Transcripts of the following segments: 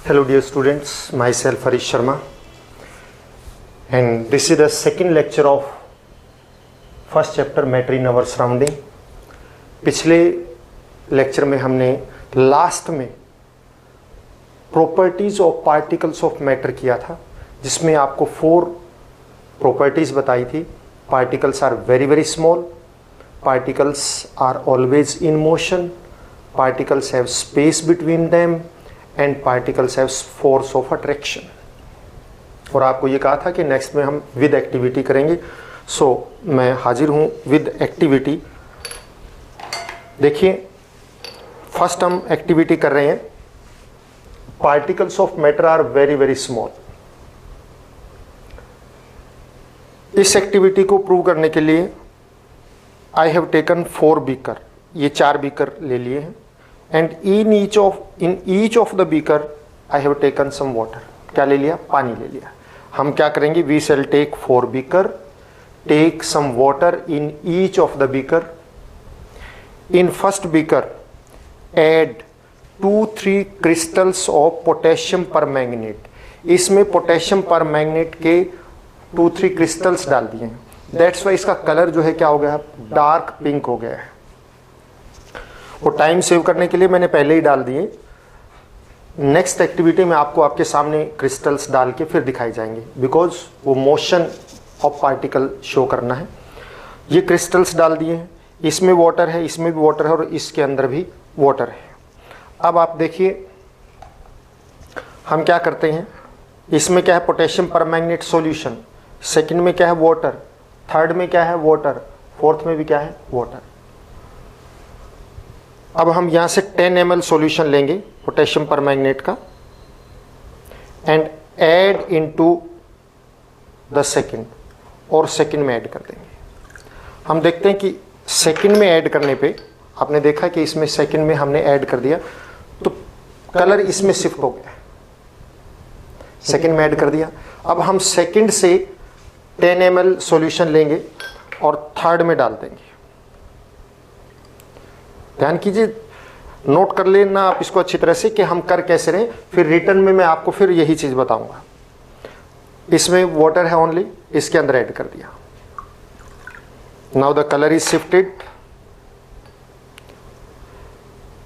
Hello dear students, myself Harish Sharma and this is the second lecture of first chapter matter in our surrounding. पिछले lecture में हमने last में properties of particles of matter किया था, जिसमें आपको 4 properties बताई थी. Particles are very very small, particles are always in motion, particles have space between them and particles have force of attraction. और आपको ये कहा था कि नेक्स्ट में हम विद एक्टिविटी करेंगे. मैं हाजिर हूँ विद एक्टिविटी. देखिए, फर्स्ट हम एक्टिविटी कर रहे हैं. Particles of matter are very very small. इस एक्टिविटी को प्रूव करने के लिए आई हैव टेकन 4 बीकर. ये 4 बीकर ले लिए हैं and in each of the beaker I have taken some water. क्या ले लिया? पानी ले लिया. हम क्या करेंगे? We shall take 4 beaker, take some water in each of the beaker. In first beaker add 2-3 crystals of potassium permanganate. इसमें पोटेशियम परमैंगनेट के 2-3 क्रिस्टल्स डाल दिए हैं. दैट्स वाई इसका कलर जो है क्या हो गया? डार्क पिंक हो गया है. और टाइम सेव करने के लिए मैंने पहले ही डाल दिए. नेक्स्ट एक्टिविटी में आपको आपके सामने क्रिस्टल्स डाल के फिर दिखाई जाएंगे, बिकॉज वो मोशन ऑफ पार्टिकल शो करना है. ये क्रिस्टल्स डाल दिए हैं. इसमें वाटर है, इसमें भी वाटर है और इसके अंदर भी वाटर है. अब आप देखिए हम क्या करते हैं. इसमें क्या है? Potassium permanganate solution. सेकंड में क्या है? वाटर. थर्ड में क्या है? वाटर. फोर्थ में भी क्या है? वाटर. अब हम यहां से 10 ml सॉल्यूशन लेंगे पोटेशियम परमैंगनेट का and add into the second, और सेकंड में ऐड कर देंगे. हम देखते हैं कि सेकंड में ऐड करने पे आपने देखा कि इसमें सेकंड में हमने ऐड कर दिया तो कलर इसमें शिफ्ट हो गया. सेकंड में ऐड कर दिया. अब हम सेकंड से 10 ml सॉल्यूशन लेंगे और थर्ड में डाल देंगे. ध्यान कीजिए, नोट कर लेना आप इसको अच्छी तरह से कि हम कर कैसे रहे. फिर रिटर्न में मैं आपको फिर यही चीज बताऊंगा. इसमें वाटर है ओनली, इसके अंदर ऐड कर दिया. Now the colour is shifted.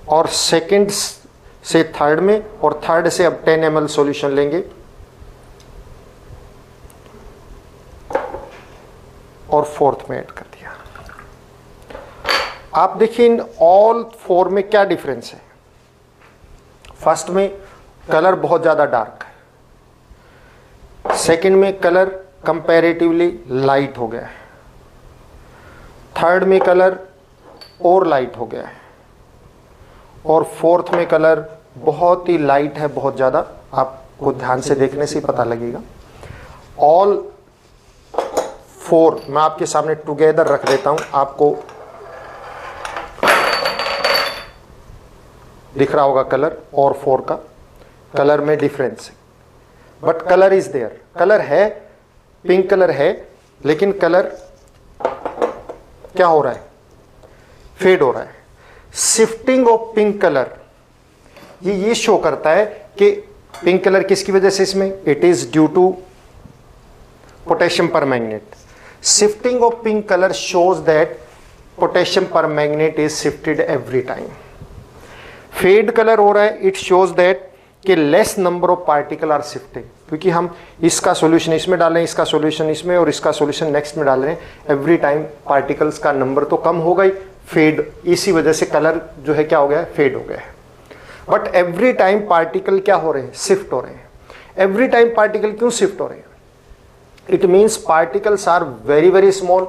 और सेकंड से थर्ड में और थर्ड से अब 10 ml सॉल्यूशन लेंगे और फोर्थ में ऐड कर दिया. आप देखिए इन ऑल 4 में क्या डिफरेंस है. फर्स्ट में कलर बहुत ज्यादा डार्क है. सेकंड में कलर कंपैरेटिवली लाइट हो गया है. थर्ड में कलर और लाइट हो गया है. और फोर्थ में कलर बहुत ही लाइट है, बहुत ज्यादा. आपको ध्यान से देखने से पता लगेगा. ऑल 4 मैं आपके सामने टुगेदर रख देता हूं. आपको दिख रहा होगा कलर और 4 का कलर में डिफरेंस है. But colour is there. Colour है, पिंक कलर है, लेकिन कलर क्या हो रहा है? फेड हो रहा है. शिफ्टिंग ऑफ पिंक कलर ये शो करता है कि पिंक कलर किसकी वजह से इसमें? It is due to potassium permanganate. Shifting of pink colour shows that potassium permanganate is shifted every time. Fade colour हो रहा है, इट शोज दैट कि less number of particle are shifting. क्योंकि हम इसका सॉल्यूशन इसमें डाल रहे हैं, इसका सॉल्यूशन इसमें और इसका सॉल्यूशन नेक्स्ट में डाल रहे हैं. एवरी टाइम पार्टिकल्स का नंबर तो कम होगा ही. फेड, इसी वजह से कलर जो है क्या हो गया है? फेड हो गया है. बट एवरी टाइम पार्टिकल क्या हो रहे हैं? शिफ्ट हो रहे हैं. एवरी टाइम पार्टिकल क्यों शिफ्ट हो रहे हैं? It means particles are very very small.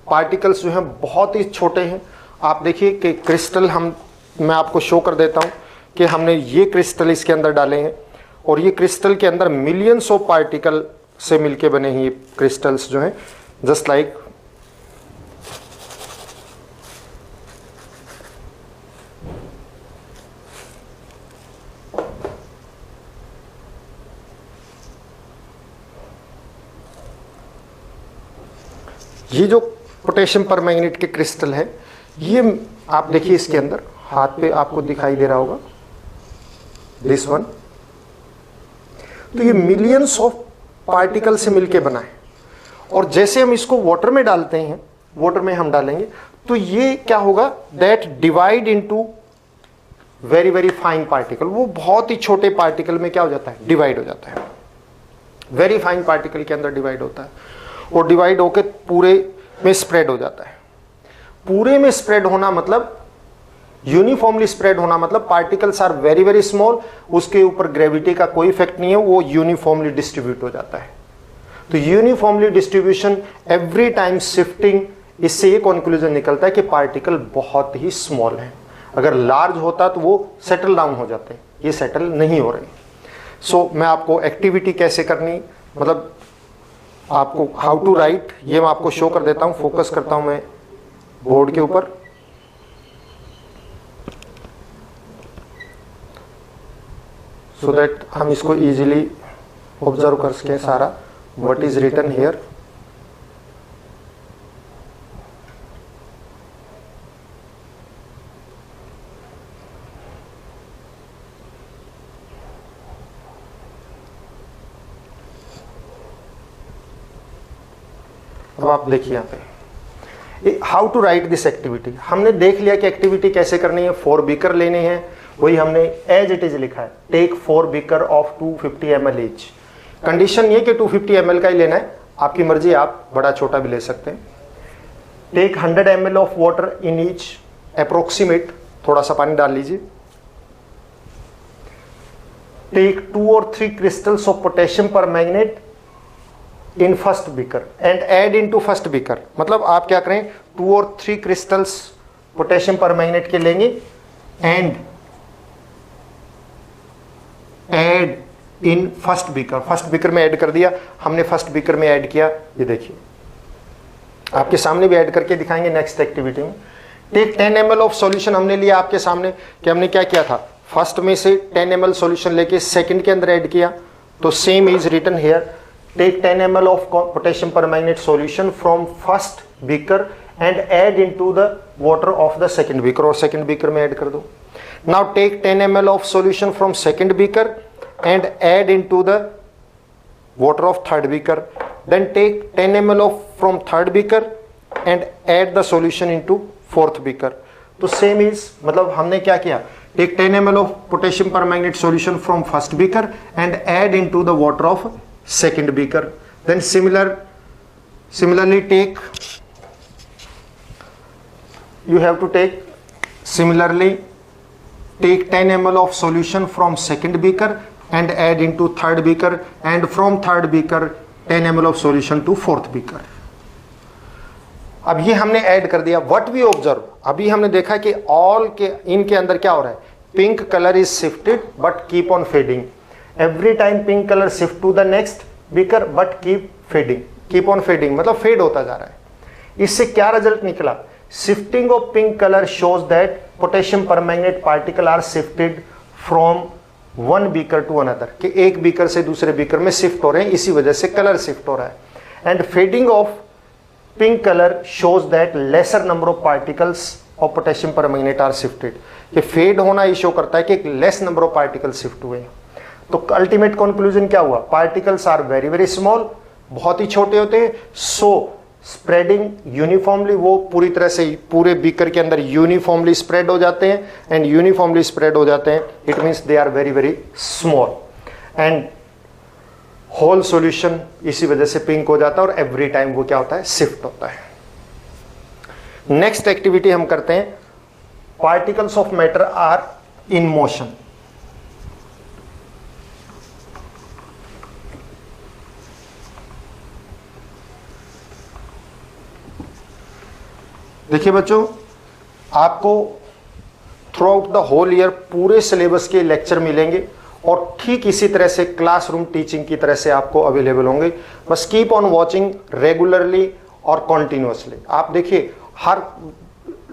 Particles जो हैं बहुत ही छोटे हैं. आप देखिए कि क्रिस्टल मैं आपको शो कर देता हूं कि हमने ये क्रिस्टल इसके अंदर डाले हैं और ये क्रिस्टल के अंदर मिलियंस ऑफ पार्टिकल से मिलके बने हैं ये क्रिस्टल्स जो हैं. जस्ट लाइक ये जो पोटेशियम परमैंगनेट के क्रिस्टल है, ये आप देखिए इसके अंदर हाथ पे आपको दिखाई दे रहा होगा, दिस वन. तो ये मिलियंस ऑफ पार्टिकल से मिलके बना है। और जैसे हम इसको वाटर में डालते हैं, वाटर में हम डालेंगे तो ये क्या होगा, that divide into very very fine particle. वो बहुत ही छोटे पार्टिकल में क्या हो जाता है, डिवाइड हो जाता है, वेरी फाइन पार्टिकल के अंदर डिवाइड होता है और डिवाइड होकर पूरे में स्प्रेड हो जाता है। पूरे में स्प्रेड होना मतलब यूनिफॉर्मली स्प्रेड होना मतलब particles are very very small, उसके ऊपर ग्रेविटी का कोई इफेक्ट नहीं है, वो यूनिफॉर्मली डिस्ट्रीब्यूट हो जाता है। तो uniformly distribution, every time shifting, इससे ये कंक्लूजन निकलता है कि पार्टिकल बहुत ही स्मॉल है। अगर लार्ज होता तो वो सेटल डाउन हो जाते, ये सेटल नहीं हो रहे। सो मैं आपको एक्टिविटी कैसे करनी, मतलब आपको हाउ टू राइट, ये मैं आपको शो कर देता हूं। फोकस करता हूं मैं बोर्ड के ऊपर। सो दैट हम इसको इजीली ऑब्जर्व कर सकें सारा व्हाट इज रिटन हियर। अब आप देखिए यहाँ पे how to write this activity. हमने देख लिया कि एक्टिविटी कैसे करनी है। 4 बीकर लेने हैं, वही हमने एज इट इज लिखा है, take 4 beaker of 250 ml each. Condition ये कि 250 ml का ही लेना है, आपकी मर्जी, आप बड़ा छोटा भी ले सकते हैं। Take 100 ml of water in each, approximate, थोड़ा सा पानी डाल लीजिए। Take 2 or 3 crystals of potassium permanganate in first beaker and add into first beaker. मतलब आप क्या करें, 2 or 3 क्रिस्टल्स पोटेशियम परमैंगनेट के लेंगे and add in first beaker. First beaker में ऐड कर दिया हमने, फर्स्ट बीकर में ऐड किया, ये देखिए आपके सामने भी ऐड करके दिखाएंगे नेक्स्ट एक्टिविटी में। टेक 10 ml ऑफ सॉल्यूशन हमने लिया आपके सामने कि हमने क्या किया था, फर्स्ट में से 10 ml सॉल्यूशन लेके सेकंड के अंदर ऐड किया। तो same is written here, take 10 ml of potassium permanganate solution from first beaker and add into the water of the second beaker, और सेकंड बीकर में ऐड कर दो। Now take 10 ml of solution from second beaker and add into the water of third beaker. Then take 10 ml of from third beaker and add the solution into fourth beaker. तो same is, मतलब हमने क्या किया, take 10 ml of potassium permanganate solution from first beaker and add into the water of second beaker. Then similarly take, you have to take similarly take 10 ml of solution from second beaker and add into third beaker and from third beaker 10 ml of solution to fourth beaker. अब ये हमने add कर दिया। What we observe, अभी हमने देखा कि all के इनके अंदर क्या हो रहा है, pink colour is shifted but keep on fading. Every time pink colour shift to the next beaker but keep fading, keep on fading मतलब फेड होता जा रहा है। इससे क्या रिजल्ट निकला, shifting of pink color shows that potassium permanganate particle are shifted from one beaker to another, कि एक बीकर से दूसरे बीकर में शिफ्ट हो रहे हैं, इसी वजह से कलर शिफ्ट हो रहा है। And fading of pink colour shows that lesser number of particles of potassium permanganate are shifted, कि फेड होना ये शो करता है कि एक less number of particle shift हुए हैं। तो अल्टीमेट कंक्लूजन क्या हुआ, particles are very very small, बहुत ही छोटे होते हैं। सो स्प्रेडिंग यूनिफॉर्मली, वो पूरी तरह से पूरे बीकर के अंदर यूनिफॉर्मली स्प्रेड हो जाते हैं एंड यूनिफॉर्मली स्प्रेड हो जाते हैं, it means they are very very small and whole solution इसी वजह से पिंक हो जाता है और एवरी टाइम वो क्या होता है, शिफ्ट होता है। नेक्स्ट एक्टिविटी हम करते हैं, particles of matter are in motion. देखिए बच्चों, आपको throughout the whole year पूरे सिलेबस के लेक्चर मिलेंगे और ठीक इसी तरह से क्लासरूम टीचिंग की तरह से आपको अवेलेबल होंगे। बस कीप ऑन वॉचिंग रेगुलरली और कॉन्टिन्यूसली। आप देखिए हर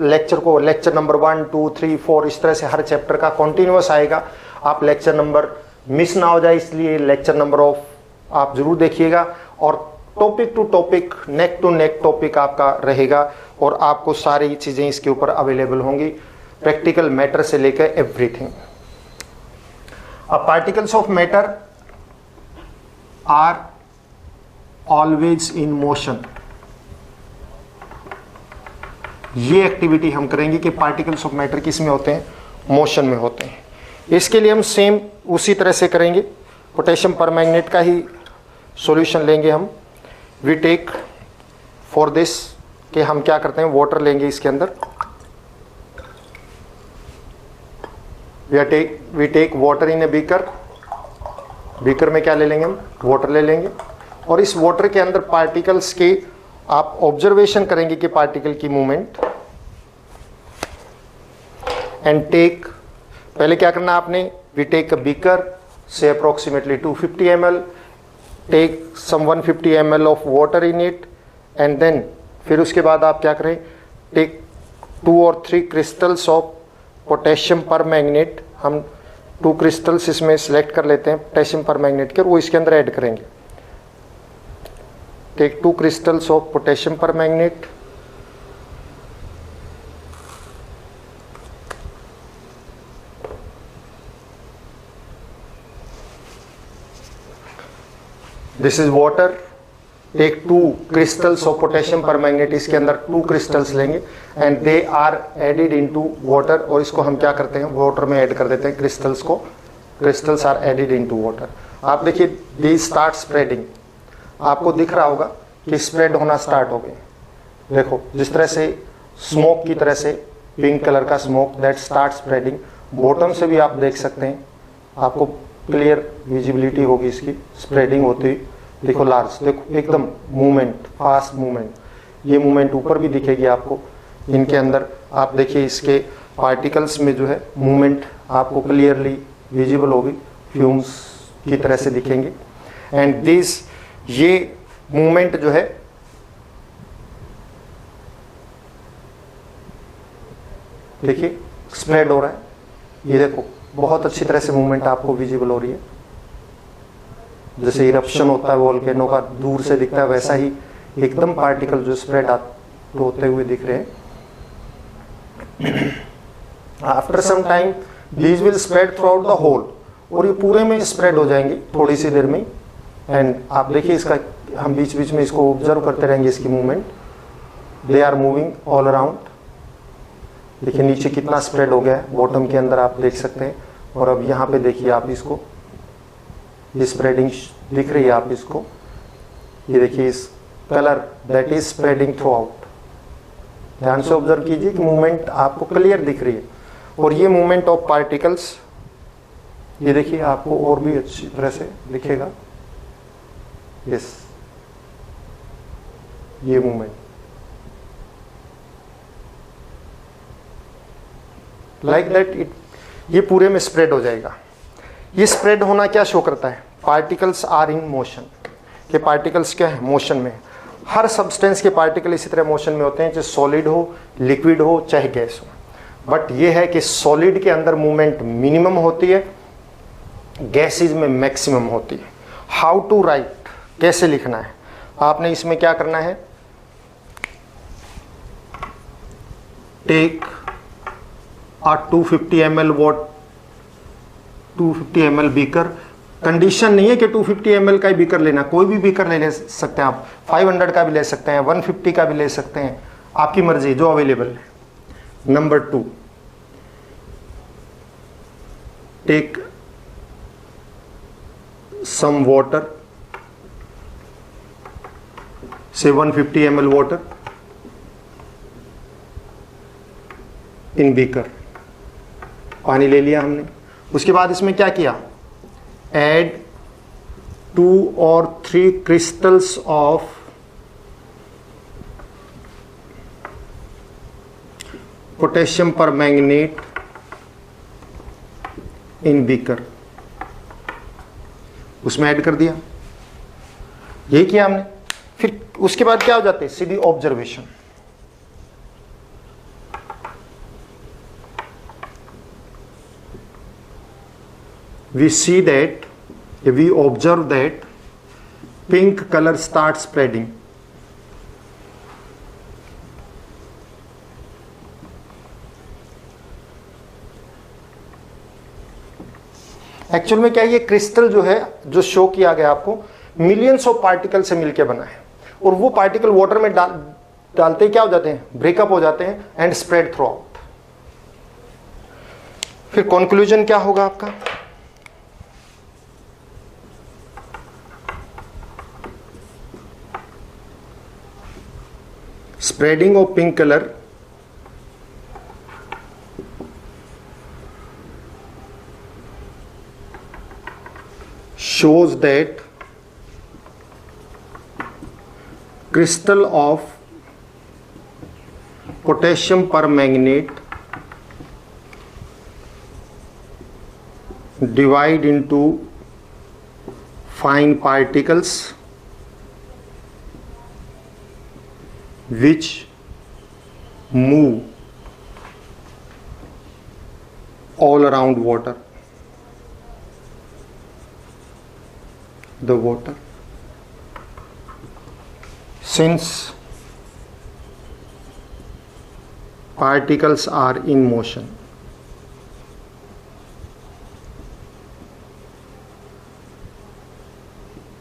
लेक्चर को, लेक्चर नंबर 1, 2, 3, 4 इस तरह से हर चैप्टर का कॉन्टिन्यूस आएगा। आप लेक्चर नंबर मिस ना हो जाए, इसलिए लेक्चर नंबर ऑफ आप जरूर देखिएगा और topic to topic, neck to neck topic आपका रहेगा और आपको सारी चीज़ें इसके ऊपर अवेलेबल होंगी, प्रैक्टिकल मैटर से लेकर एवरीथिंग। अब particles of matter are always in motion. ये एक्टिविटी हम करेंगे कि पार्टिकल्स ऑफ मैटर किस में होते हैं, मोशन में होते हैं। इसके लिए हम सेम उसी तरह से करेंगे, पोटेशियम परमैंगनेट का ही सॉल्यूशन लेंगे हम। वी टेक फॉर दिस कि हम क्या करते हैं, वाटर लेंगे इसके अंदर, we take water in a beaker. Beaker में क्या ले लेंगे हम, वाटर ले लेंगे, और इस वाटर के अंदर पार्टिकल्स के आप ऑब्जर्वेशन करेंगे कि पार्टिकल की मूवमेंट, एंड टेक, पहले क्या करना आपने, वी टेक अ बीकर से approximately 250 ml, take some 150 ml of water in it, and then फिर उसके बाद आप क्या करें, take 2 or 3 crystals of potassium permanganate. हम 2 क्रिस्टल्स इसमें सिलेक्ट कर लेते हैं पोटेशियम परमैंगनेट के, और वो इसके अंदर ऐड करेंगे। Take 2 crystals of potassium permanganate, this is water, take 2 crystals of potassium permanganate, इसके अंदर 2 crystals लेंगे, and they are added into water, और इसको हम क्या करते हैं, वाटर में ऐड कर देते हैं क्रिस्टल्स को, crystals are added into water. आप देखिए दी स्टार्ट स्प्रेडिंग, आपको दिख रहा होगा कि स्प्रेड होना स्टार्ट हो गए। देखो जिस तरह से स्मोक की तरह से, पिंक कलर का smoke that start spreading. Bottom से भी आप देख सकते हैं, आपको क्लियर विजिबिलिटी होगी इसकी स्प्रेडिंग होती हुई। देखो लार्ज, देखो एकदम मूवमेंट, फास्ट मूवमेंट, ये मूवमेंट ऊपर भी दिखेगी आपको। इनके अंदर आप देखिए इसके पार्टिकल्स में जो है मूवमेंट आपको क्लियरली विजिबल होगी, फ्यूम्स की तरह से दिखेंगे। एंड दिस, ये मूवमेंट जो है देखिए स्प्रेड हो रहा है, ये देखो बहुत अच्छी तरह से मूवमेंट आपको विजिबल हो रही है। जैसे इरप्शन होता है वोल्केनो का, दूर से दिखता है, वैसा ही एकदम पार्टिकल जो स्प्रेड होते हुए दिख रहे हैं। After some time these will spread throughout the whole, और ये पूरे में स्प्रेड हो जाएंगे थोड़ी सी देर में। एंड आप देखिए इसका, हम बीच बीच में इसको ऑब्जर्व करते रहेंगे इसकी movement. They are moving all around. देखिए नीचे कितना स्प्रेड हो गया है, बॉटम के अंदर आप देख सकते हैं। और अब यहाँ पे देखिए आप इसको, ये स्प्रेडिंग दिख रही है आप इसको, ये देखिए इस colour that is spreading through out. ध्यान से ऑब्जर्व कीजिए कि मूवमेंट आपको क्लियर दिख रही है। और ये मूवमेंट ऑफ पार्टिकल्स, ये देखिए आपको और भी अच्छी तरह से दिखेगा। यस, ये मूवमेंट लाइक दैट इट, ये पूरे में स्प्रेड हो जाएगा। ये स्प्रेड होना क्या शो करता है, पार्टिकल्स आर इन मोशन, के पार्टिकल्स क्या है, मोशन में। हर सब्सटेंस के पार्टिकल इसी तरह मोशन में होते हैं, चाहे सॉलिड हो, लिक्विड हो, चाहे गैस हो। बट ये है कि सॉलिड के अंदर मूवमेंट मिनिमम होती है, गैसेज में मैक्सिमम होती है। हाउ टू राइट, कैसे लिखना है, आपने इसमें क्या करना है, take a 250 ml 250 ml beaker. Condition नहीं है कि 250 ml का ही बीकर लेना, कोई भी बीकर ले सकते हैं आप, 500 का भी ले सकते हैं, 150 का भी ले सकते हैं, आपकी मर्जी जो अवेलेबल है। नंबर 2, टेक सम वाटर, से 150 ml वाटर इन बीकर। पानी ले लिया हमने, उसके बाद इसमें क्या किया, add 2 or 3 crystals of potassium permanganate in beaker, उसमें ऐड कर दिया। यही किया हमने। फिर उसके बाद क्या हो जाते हैं, सीधी observation. We see that, we observe that pink color starts spreading. Actual में क्या, ये क्रिस्टल जो है, जो शो किया गया आपको, मिलियंस ऑफ पार्टिकल से मिलकर बना है, और वो पार्टिकल वाटर में डालते क्या हो जाते हैं, ब्रेकअप हो जाते हैं एंड स्प्रेड थ्रू आउट। फिर कंक्लूजन क्या होगा आपका, spreading of pink colour shows that crystal of potassium permanganate divide into fine particles which move all around water. The water, since particles are in motion,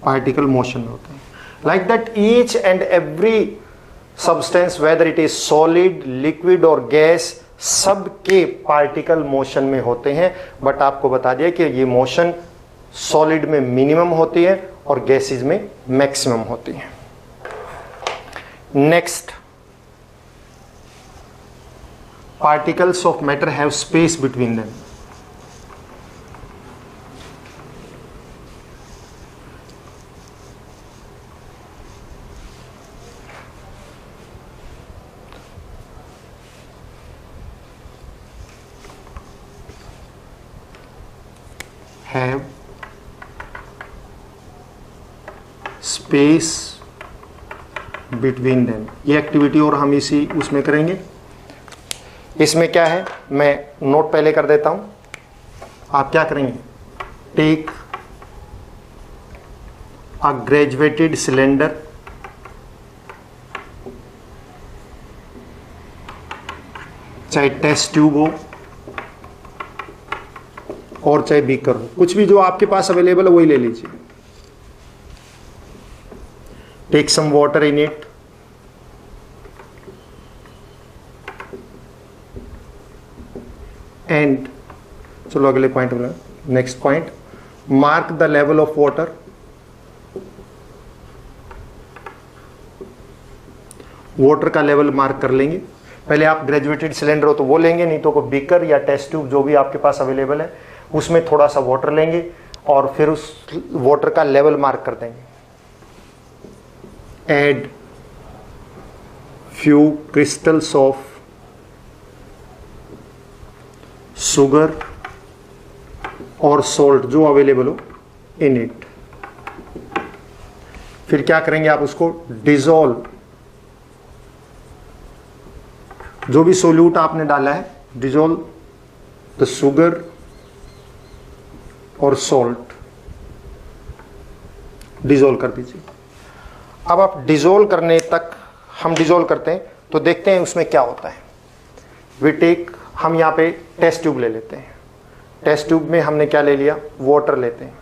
particle motion होते हैं, like that each and every substance whether it is solid, liquid or gas, सबके particle motion में होते हैं। But आपको बता दिया कि ये मोशन सॉलिड में मिनिमम होती है और गैसेज में मैक्सिमम होती है। Next, particles of matter have space between them. Have space between them, ये एक्टिविटी और हम इसी उसमें करेंगे। इसमें क्या है, मैं नोट पहले कर देता हूं। आप क्या करेंगे, टेक अ ग्रेजुएटेड सिलेंडर चाहे टेस्ट ट्यूब हो और चाहे बीकर हो, कुछ भी जो आपके पास अवेलेबल है वही ले लीजिए। Take some water in it, and चलो अगले पॉइंट में, next point, mark the level of water. Water का लेवल मार्क कर लेंगे। पहले आप ग्रेजुएटेड सिलेंडर हो तो वो लेंगे, नहीं तो कोई बीकर या टेस्ट ट्यूब जो भी आपके पास अवेलेबल है उसमें थोड़ा सा वाटर लेंगे और फिर उस वाटर का लेवल मार्क कर देंगे। Add few crystals of sugar और सॉल्ट जो अवेलेबल हो इन इट। फिर क्या करेंगे, आप उसको डिजोल्व, जो भी सोल्यूट आपने डाला है, डिजोल्व द शुगर और सॉल्ट, डिजोल्व कर दीजिए। अब आप डिजोल्व करने तक, हम डिजोल्व करते हैं तो देखते हैं उसमें क्या होता है। वी टेक, हम यहाँ पे टेस्ट ट्यूब ले लेते हैं। टेस्ट ट्यूब में हमने क्या ले लिया, वाटर लेते हैं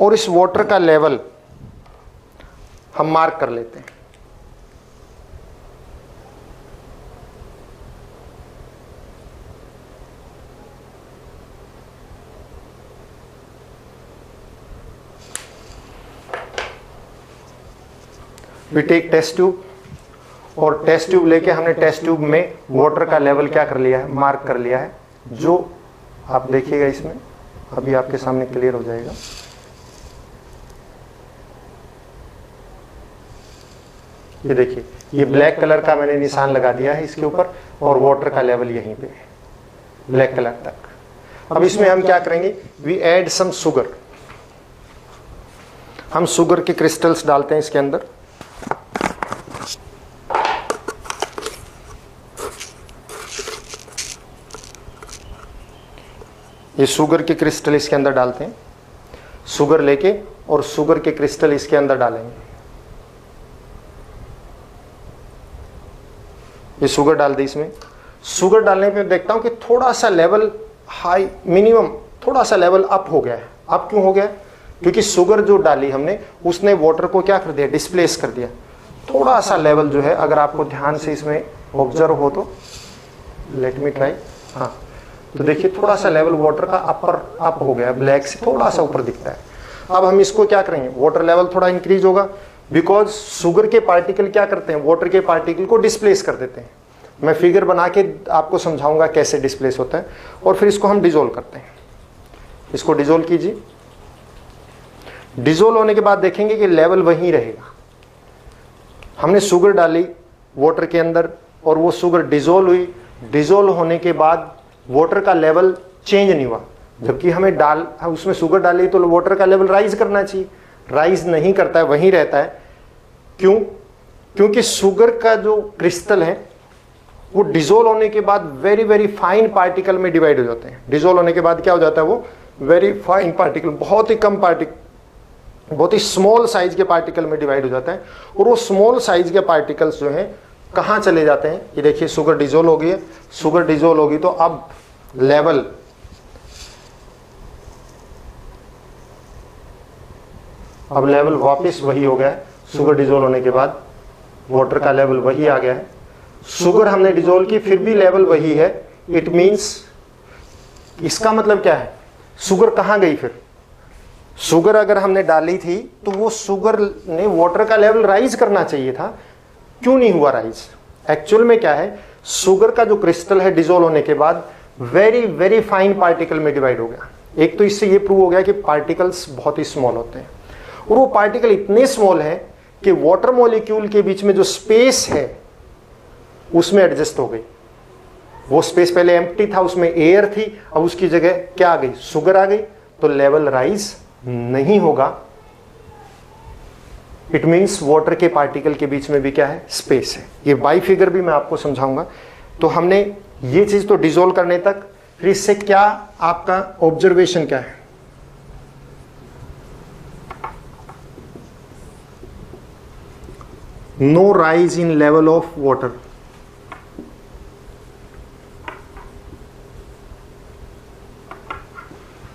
और इस वाटर का लेवल हम मार्क कर लेते हैं। वी टेक टेस्ट ट्यूब, और टेस्ट ट्यूब लेके हमने टेस्ट ट्यूब में वाटर का लेवल क्या कर लिया है, मार्क कर लिया है। जो आप देखिएगा इसमें अभी आपके सामने क्लियर हो जाएगा। ये देखिए, ये ब्लैक कलर का मैंने निशान लगा दिया है इसके ऊपर, और वाटर का लेवल यहीं पे है ब्लैक कलर तक। अब इसमें हम क्या करेंगे, वी ऐड सम शुगर। हम शुगर के क्रिस्टल्स डालते हैं इसके अंदर। ये शुगर के क्रिस्टल इसके अंदर डालते हैं। शुगर लेके और शुगर के क्रिस्टल इसके अंदर डालेंगे। ये शुगर डाल दी इसमें। शुगर डालने पे देखता हूं कि थोड़ा सा लेवल हाई, मिनिमम थोड़ा सा लेवल अप हो गया है। अब क्यों हो गया? क्योंकि शुगर जो डाली हमने उसने वाटर को क्या कर दिया? डिस्प्लेस कर दिया। थोड़ा सा लेवल जो है, अगर आपको ध्यान से इसमें ऑब्जर्व हो तो, लेट मी ट्राई, हाँ, तो देखिए थोड़ा सा लेवल वाटर का अप हो गया, ब्लैक से थोड़ा सा ऊपर दिखता है। अब हम इसको क्या करेंगे? वाटर लेवल थोड़ा इंक्रीज होगा, बिकॉज शुगर के पार्टिकल क्या करते हैं? वाटर के पार्टिकल को डिस्प्लेस कर देते हैं। मैं फिगर बना के आपको समझाऊंगा कैसे डिस्प्लेस होता है, और फिर इसको हम डिजोल्व करते हैं। इसको डिजोल्व कीजिए। डिजोल्व होने के बाद देखेंगे कि लेवल वहीं रहेगा। हमने शुगर डाली वाटर के अंदर और वो शुगर डिजोल्व हुई। डिजोल्व होने के बाद वाटर का लेवल चेंज नहीं हुआ, जबकि हमें उसमें शुगर डाली तो वाटर का लेवल राइज करना चाहिए। राइज नहीं करता है, वहीं रहता है। क्यों? क्योंकि शुगर का जो क्रिस्टल है वो डिजोल्व होने के बाद वेरी वेरी फाइन पार्टिकल में डिवाइड हो जाते हैं। डिजोल्व होने के बाद क्या हो जाता है? वो वेरी फाइन पार्टिकल, बहुत ही कम पार्टिकल, बहुत ही स्मॉल साइज के पार्टिकल में डिवाइड हो जाता है। और वो स्मॉल साइज के पार्टिकल्स जो हैं कहाँ चले जाते हैं? ये देखिए शुगर डिजोल्व हो गई है। शुगर डिजोल्व होगी तो अब लेवल वापस वही हो गया है। शुगर डिजोल्व होने के बाद वाटर का लेवल वही आ गया है। शुगर हमने डिजोल्व की, फिर भी लेवल वही है। इट मींस, इसका मतलब क्या है? शुगर कहाँ गई? फिर शुगर अगर हमने डाली थी तो वो शुगर ने वाटर का लेवल राइज करना चाहिए था, क्यों नहीं हुआ राइज? एक्चुअल में क्या है? शुगर का जो क्रिस्टल है डिजोल्व होने के बाद वेरी वेरी फाइन पार्टिकल में डिवाइड हो गया। एक तो इससे ये प्रूव हो गया कि पार्टिकल्स बहुत ही स्मॉल होते हैं, और वो पार्टिकल इतने स्मॉल है कि वाटर मॉलिक्यूल के बीच में जो स्पेस है उसमें एडजस्ट हो गई। वो स्पेस पहले एम्प्टी था, उसमें एयर थी, अब उसकी जगह क्या आ गई? शुगर आ गई। तो लेवल राइज नहीं होगा। इट मीन्स वाटर के पार्टिकल के बीच में भी क्या है? स्पेस है। ये बाई फिगर भी मैं आपको समझाऊंगा। तो हमने ये चीज तो डिजोल्व करने तक, फिर इससे क्या आपका ऑब्जर्वेशन क्या है? No rise in level of water.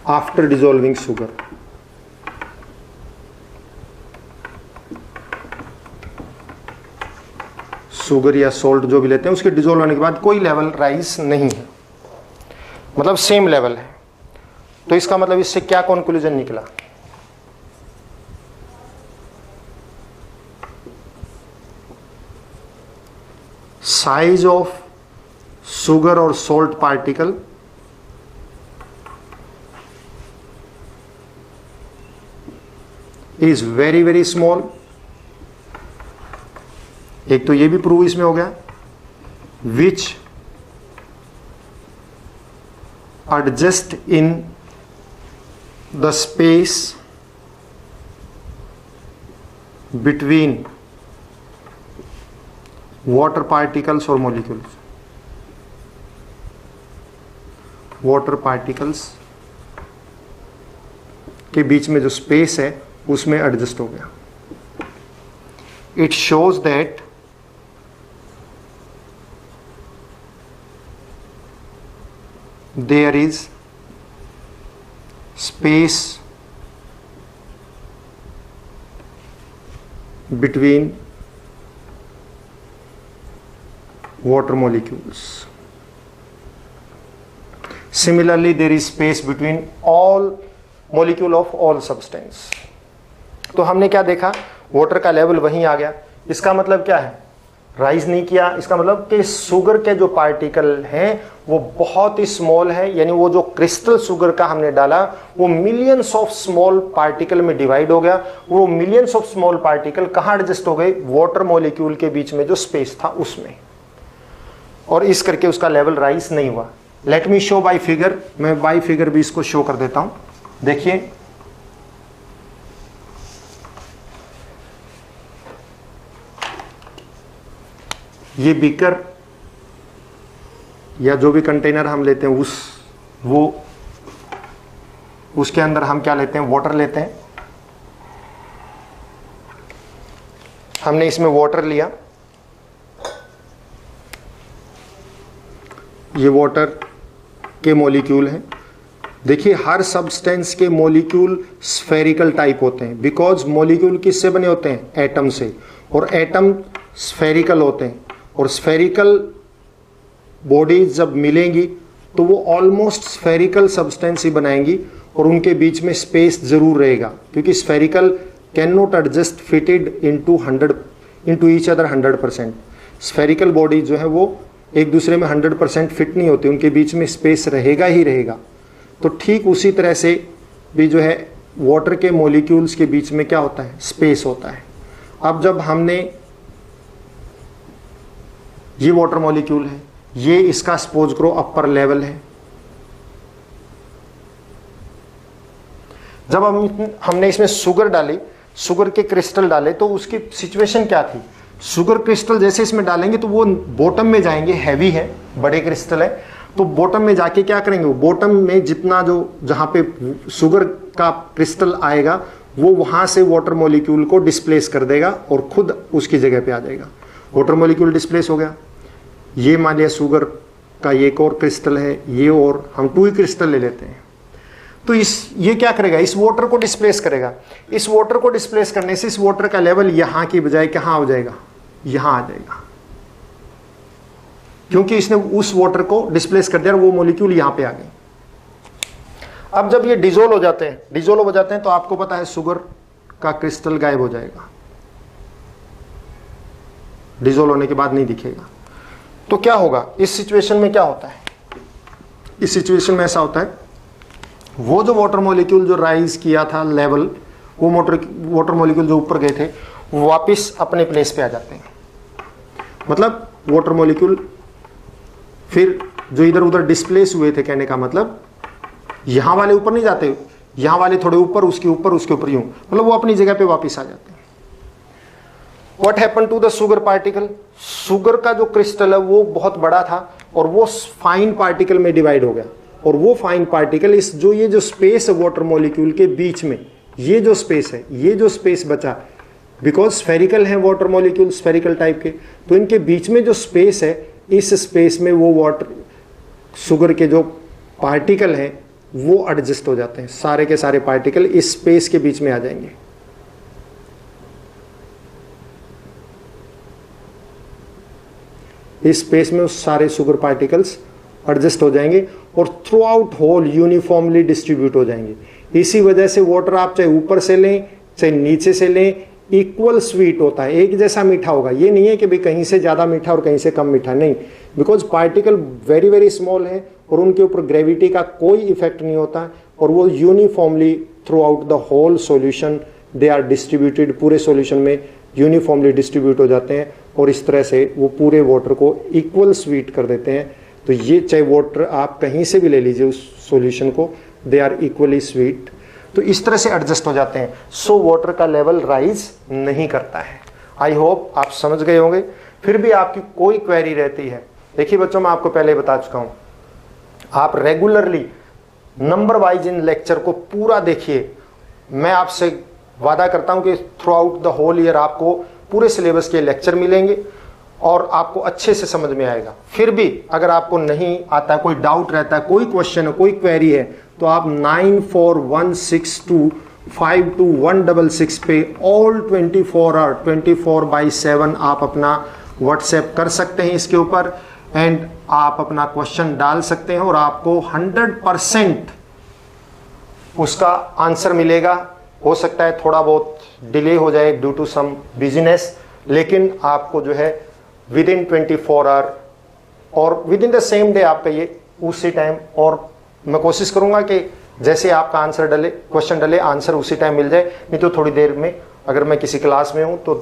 After dissolving sugar. Sugar या सोल्ट जो भी लेते हैं उसके डिजोल्व होने के बाद कोई लेवल राइज नहीं है, मतलब सेम लेवल है। तो इसका मतलब इससे क्या कंक्लूजन निकला? साइज ऑफ शुगर और salt particle is very very small. एक तो ये भी प्रूव इसमें हो गया, which adjust in the space between water particles और मॉलिक्यूल्स। वाटर पार्टिकल्स के बीच में जो स्पेस है उसमें एडजस्ट हो गया। It shows that there is space between water molecules. Similarly, there is space between all molecule of all substance. तो हमने क्या देखा? वाटर का लेवल वहीं आ गया। इसका मतलब क्या है? राइज नहीं किया। इसका मतलब कि शुगर के जो पार्टिकल हैं वो बहुत ही स्मॉल है, यानी वो जो क्रिस्टल शुगर का हमने डाला वो मिलियंस ऑफ स्मॉल पार्टिकल में डिवाइड हो गया। वो मिलियंस ऑफ स्मॉल पार्टिकल कहाँ एडजस्ट हो गए? वाटर मॉलिक्यूल के बीच में जो स्पेस था उसमें, और इस करके उसका लेवल राइज नहीं हुआ। Let me show by figure. मैं बाय फिगर भी इसको शो कर देता हूं। देखिए, ये बीकर या जो भी कंटेनर हम लेते हैं उसके अंदर हम क्या लेते हैं? वाटर लेते हैं। हमने इसमें वाटर लिया, ये वाटर के मॉलिक्यूल हैं। देखिए हर सब्सटेंस के मॉलिक्यूल स्फेरिकल टाइप होते हैं, बिकॉज मॉलिक्यूल किससे बने होते हैं? एटम से, और एटम स्फेरिकल होते हैं, और स्फेरिकल बॉडीज जब मिलेंगी तो वो ऑलमोस्ट स्फेरिकल सब्सटेंस ही बनाएंगी, और उनके बीच में स्पेस जरूर रहेगा, क्योंकि spherical can not adjust fitted into each other 100%। Spherical body जो है वो एक दूसरे में 100% फिट नहीं होती, उनके बीच में स्पेस रहेगा ही रहेगा। तो ठीक उसी तरह से भी जो है वाटर के मॉलिक्यूल्स के बीच में क्या होता है? स्पेस होता है। अब जब हमने ये वाटर मॉलिक्यूल है, ये इसका सपोज करो अपर लेवल है, जब हमने इसमें शुगर डाली, शुगर के क्रिस्टल डाले, तो उसकी सिचुएशन क्या थी? शुगर क्रिस्टल जैसे इसमें डालेंगे तो वो बॉटम में जाएंगे, हैवी है, बड़े क्रिस्टल है, तो बॉटम में जाके क्या करेंगे? वो बॉटम में जितना जो जहां पे शुगर का क्रिस्टल आएगा वो वहां से वाटर मॉलिक्यूल को डिस्प्लेस कर देगा और खुद उसकी जगह पे आ जाएगा। वाटर मॉलिक्यूल डिस्प्लेस हो गया। ये मान लिया शुगर का ये एक और क्रिस्टल है, ये, और हम 2 ही क्रिस्टल ले लेते हैं। तो ये क्या करेगा? इस वाटर को डिस्प्लेस करेगा। इस वाटर को डिस्प्लेस करने से इस वाटर का लेवल यहां की बजाय कहां हो जाएगा? यहां आ जाएगा, क्योंकि इसने उस वाटर को डिस्प्लेस कर दिया और वो मॉलिक्यूल यहां पे आ गए। अब जब ये डिसॉल्व हो जाते हैं तो आपको पता है शुगर का क्रिस्टल गायब हो जाएगा, डिसॉल्व होने के बाद नहीं दिखेगा। तो क्या होगा इस सिचुएशन में? क्या होता है इस सिचुएशन में? ऐसा होता है, वो जो वाटर मॉलिक्यूल जो राइज किया था लेवल, वो वाटर मॉलिक्यूल जो ऊपर गए थे वो वापस अपने प्लेस पे आ जाते हैं। मतलब वाटर मॉलिक्यूल फिर जो इधर उधर डिस्प्लेस हुए थे, कहने का मतलब यहां वाले ऊपर नहीं जाते, यहां वाले थोड़े ऊपर, उसके ऊपर यूं, मतलब वो अपनी जगह पे वापस आ जाते हैं। What happened to the sugar particle? Sugar का जो क्रिस्टल है वो बहुत बड़ा था और वो फाइन पार्टिकल में डिवाइड हो गया, और वो फाइन पार्टिकल इस ये जो स्पेस है वाटर मॉलिक्यूल के बीच में, ये जो स्पेस है, ये जो स्पेस बचा, बिकॉज स्फेरिकल है वाटर मॉलिक्यूल, स्फेरिकल टाइप के, तो इनके बीच में जो स्पेस है, इस स्पेस में वो वाटर शुगर के जो पार्टिकल हैं वो एडजस्ट हो जाते हैं। सारे के सारे पार्टिकल इस स्पेस के बीच में आ जाएंगे। इस स्पेस में उस सारे शुगर पार्टिकल्स एडजस्ट हो जाएंगे और throughout whole uniformly distribute हो जाएंगे। इसी वजह से वाटर आप चाहे ऊपर से लें चाहे नीचे से लें, इक्वल स्वीट होता है, एक जैसा मीठा होगा। ये नहीं है कि भाई कहीं से ज़्यादा मीठा और कहीं से कम मीठा, नहीं, because particle very very small है और उनके ऊपर ग्रेविटी का कोई इफेक्ट नहीं होता, और वो uniformly throughout the whole solution they are distributed, पूरे सॉल्यूशन में यूनिफॉर्मली डिस्ट्रीब्यूट हो जाते हैं, और इस तरह से वो पूरे वाटर को इक्वल स्वीट कर देते हैं। तो ये चाहे वाटर आप कहीं से भी ले लीजिए उस सॉल्यूशन को, दे आर इक्वली स्वीट, तो इस तरह से एडजस्ट हो जाते हैं। सो वाटर का लेवल राइज नहीं करता है। आई होप आप समझ गए होंगे। फिर भी आपकी कोई क्वेरी रहती है, देखिए बच्चों मैं आपको पहले बता चुका हूं, आप रेगुलरली नंबर वाइज इन लेक्चर को पूरा देखिए। मैं आपसे वादा करता हूं कि throughout the whole year आपको पूरे सिलेबस के लेक्चर मिलेंगे और आपको अच्छे से समझ में आएगा। फिर भी अगर आपको नहीं आता, कोई डाउट रहता है, कोई क्वेश्चन है, कोई क्वेरी है, तो आप 9416252166 पे ऑल 24/7 आप अपना व्हाट्सएप कर सकते हैं इसके ऊपर, एंड आप अपना क्वेश्चन डाल सकते हैं और आपको 100% उसका आंसर मिलेगा। हो सकता है थोड़ा बहुत डिले हो जाए ड्यू टू सम बिजनेस, लेकिन आपको जो है विद इन 24 आवर और with in the same day आपका ये उसी टाइम, और मैं कोशिश करूंगा कि जैसे आपका आंसर डले, क्वेश्चन डले, आंसर उसी टाइम मिल जाए। नहीं तो थोड़ी देर में अगर मैं किसी क्लास में हूं तो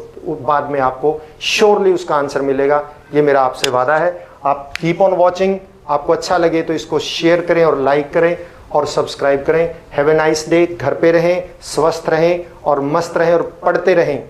बाद में आपको श्योरली उसका आंसर मिलेगा, ये मेरा आपसे वादा है। आप कीप ऑन वॉचिंग। आपको अच्छा लगे तो इसको शेयर करें और लाइक करें और सब्सक्राइब करें। Have a nice day. घर पे रहें, स्वस्थ रहें और मस्त रहें और पढ़ते रहें।